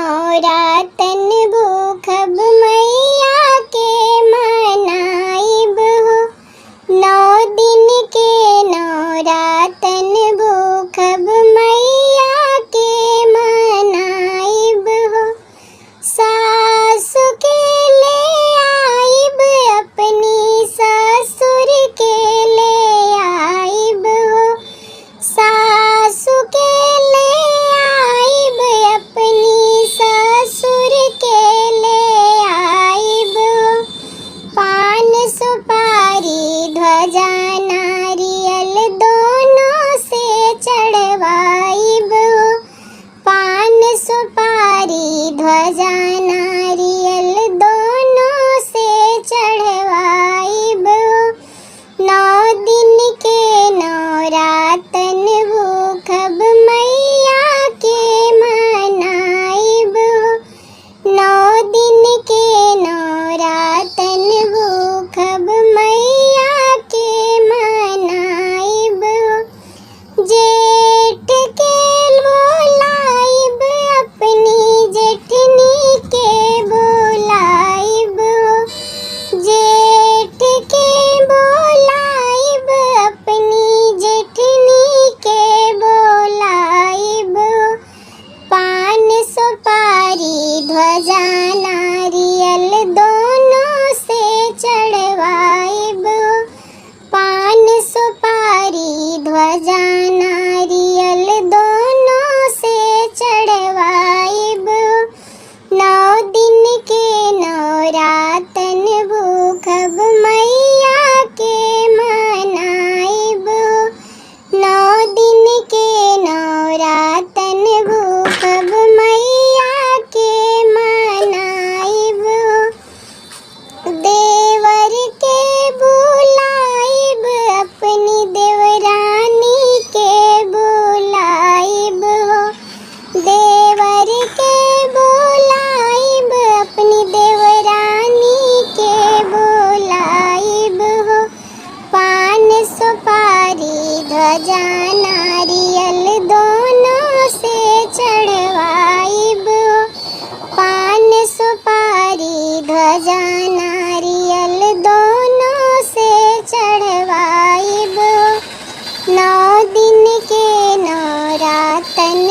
नौरातन भूखब मैया के मनाइब हो। 9 दिन के नौरातन भूखब मैया के मनाइब हो। सासु के ले आइब अपनी ससुर के ले आइब हो। सासु के ले आइब अपनी ससुर के ले आइब हो। पान सुपारी ध्वजा नारियल दोनों से चढ़वाइब हो। पान सुपारी ध्वजा नारियल दोनों से चढ़वाइब हो। 9 दिन के नौरातन भूखब मैया के मनाइब हो। 9 दिन के नौरातन भूखब मैया के मनाइब हो। जेठ के बोलाइब अपनी जेठनी के बोलाइब हो। जेठ के बोलाइब अपनी जेठनी के बोलाइब हो। पान सुपारी ध्वजा नारियल दोनों से चढ़वाइब हो। पान सुपारी ध्वजा नारियल दोनों से चढ़वाइब हो। 9 दिन के नौरातन भूखब मैया के मनाइब हो। 9 दिन के नौरातन भूखब मैया के मनाइब हो। देवर के बुलाइब अपनी देवरानी के बुलाइब हो। देवर के बुलाइब अपनी देवरानी के बुलाइब हो। पान सुपारी ध्वजा नारियल दोनों से चढ़वाइब हो। पान सुपारी ध्वजा नारियल दोनों से चढ़वाइब हो। 9 दिन के नौरातन